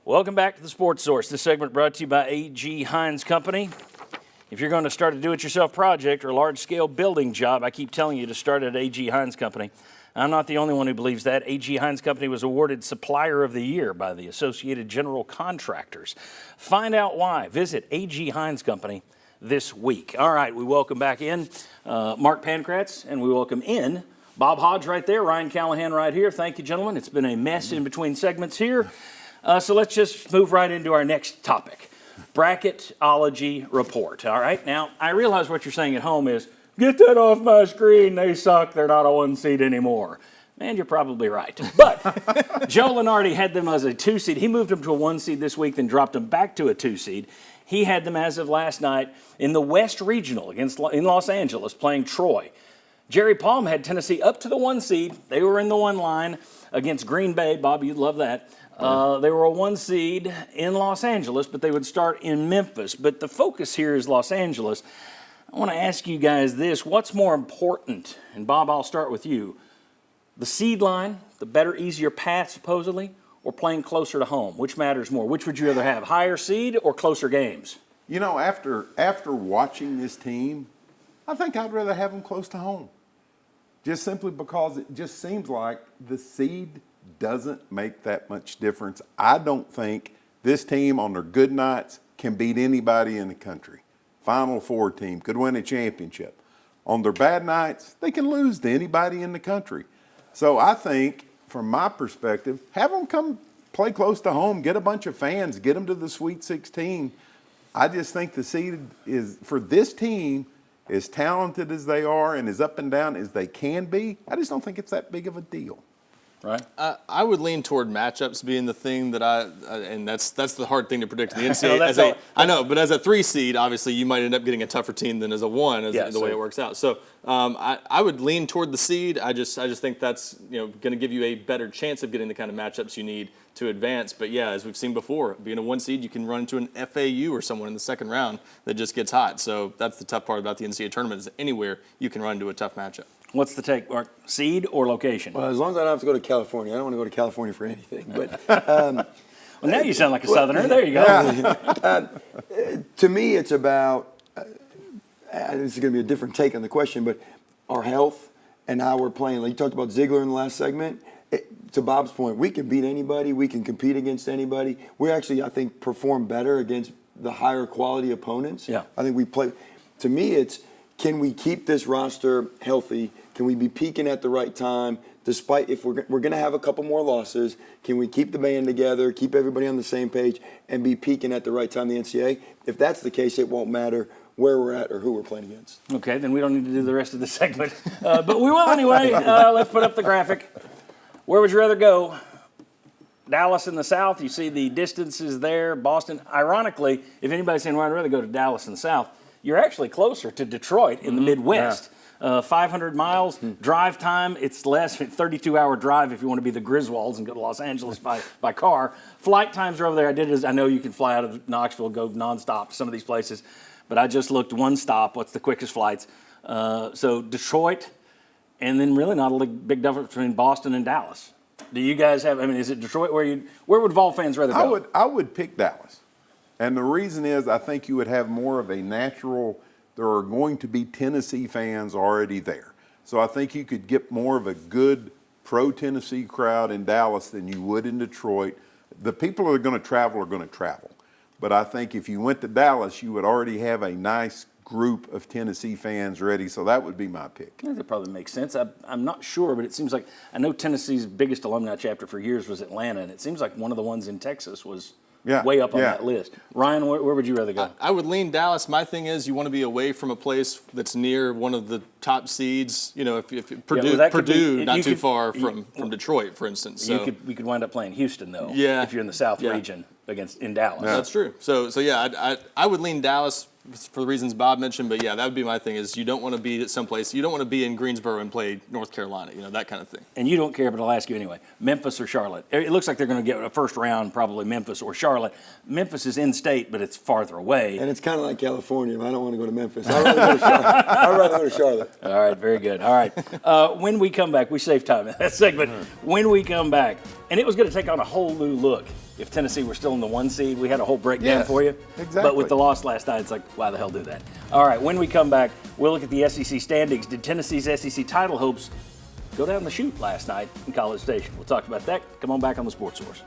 Welcome back to the Sports Source. This segment brought to you by A.G. Hines Company. If you're going to start a do-it-yourself project or a large-scale building job, I keep telling you to start at A.G. Hines Company. I'm not the only one who believes that. A.G. Hines Company was awarded Supplier of the Year by the Associated General Contractors. Find out why. Visit A.G. Hines Company this week. All right, we welcome back in Mark Pankratz, and we welcome in Bob Hodge right there, Ryan Callahan right here. Thank you, gentlemen. It's been a mess in between segments here. So let's just move right into our next topic, Bracketology Report. All right, now I realize what you're saying at home is, get that off my screen, they suck, they're not a 1 seed anymore. Man, you're probably right. But Joe Lunardi had them as a 2 seed. He moved them to a 1 seed this week, then dropped them back to a 2 seed. He had them as of last night in the West Regional in Los Angeles playing Troy. Jerry Palm had Tennessee up to the 1 seed. They were in the 1 line against Green Bay. Bob, you'd love that. They were a 1 seed in Los Angeles, but they would start in Memphis. But the focus here is Los Angeles. I want to ask you guys this. What's more important? And Bob, I'll start with you. The seed line, the better, easier path, supposedly, or playing closer to home? Which matters more? Which would you rather have, higher seed or closer games? You know, after watching this team, I think I'd rather have them close to home. Just simply because it just seems like the seed doesn't make that much difference. I don't think this team on their good nights can beat anybody in the country. Final Four team could win a championship. On their bad nights, they can lose to anybody in the country. So I think, from my perspective, have them come play close to home, get a bunch of fans, get them to the Sweet 16. I just think the seed is, for this team, as talented as they are and as up and down as they can be, I just don't think it's that big of a deal. Right. I would lean toward matchups being the thing that and that's the hard thing to predict in the NCAA. I know, but as a 3 seed, obviously you might end up getting a tougher team than as a 1, the way it works out. So I would lean toward the seed. I just think that's going to give you a better chance of getting the kind of matchups you need to advance. But yeah, as we've seen before, being a 1 seed, you can run into an FAU or someone in the second round that just gets hot. So that's the tough part about the NCAA tournament, is anywhere you can run into a tough matchup. What's the take, Mark? Seed or location? Well, as long as I don't have to go to California. I don't want to go to California for anything. But well, now you sound like a Southerner. There you go. To me, it's about, this is going to be a different take on the question, but our health and how we're playing. Like you talked about Ziegler in the last segment. To Bob's point, we can beat anybody. We can compete against anybody. We actually, I think, perform better against the higher quality opponents. Yeah. I think we play. To me, it's, can we keep this roster healthy? Can we be peaking at the right time? Despite, if we're going to have a couple more losses, can we keep the band together, keep everybody on the same page, and be peaking at the right time in the NCAA? If that's the case, it won't matter where we're at or who we're playing against. Okay, then we don't need to do the rest of the segment. But we will anyway. Let's put up the graphic. Where would you rather go? Dallas in the South, you see the distances there. Boston, ironically, if anybody's saying, well, I'd rather go to Dallas in the South, you're actually closer to Detroit in the Midwest. Yeah. 500 miles, drive time, it's less, 32-hour drive if you want to be the Griswolds and go to Los Angeles by car. Flight times are over there. I know you can fly out of Knoxville, go nonstop to some of these places, but I just looked one stop, what's the quickest flights? So Detroit, and then really not a big difference between Boston and Dallas. Do you guys have, is it Detroit where would Vol fans rather go? I would pick Dallas. And the reason is I think you would have more of a natural, there are going to be Tennessee fans already there. So I think you could get more of a good pro-Tennessee crowd in Dallas than you would in Detroit. The people who are going to travel. But I think if you went to Dallas, you would already have a nice group of Tennessee fans ready, so that would be my pick. I think that probably makes sense. I'm not sure, but it seems like, I know Tennessee's biggest alumni chapter for years was Atlanta, and it seems like one of the ones in Texas was way up on that list. Ryan, where would you rather go? I would lean Dallas. My thing is you want to be away from a place that's near one of the top seeds. If Purdue, not too far from Detroit, for instance. So we could wind up playing Houston, though, if you're in the South region in Dallas. Yeah. That's true. So I would lean Dallas for the reasons Bob mentioned, but that would be my thing, is you don't want to be at someplace, you don't want to be in Greensboro and play North Carolina, that kind of thing. And you don't care, but I'll ask you anyway, Memphis or Charlotte? It looks like they're going to get a first round, probably Memphis or Charlotte. Memphis is in state, but it's farther away. And it's kind of like California. I don't want to go to Memphis. I'd rather go to Charlotte. All right, very good. All right. When we come back, we save time in that segment. When we come back, and it was going to take on a whole new look. if Tennessee were still in the 1 seed. We had a whole breakdown Yes, for you. exactly. But with the loss last night, it's like, why the hell do that? All right, when we come back, we'll look at the SEC standings. Did Tennessee's SEC title hopes go down the chute last night in College Station? We'll talk about that. Come on back on the Sports Source.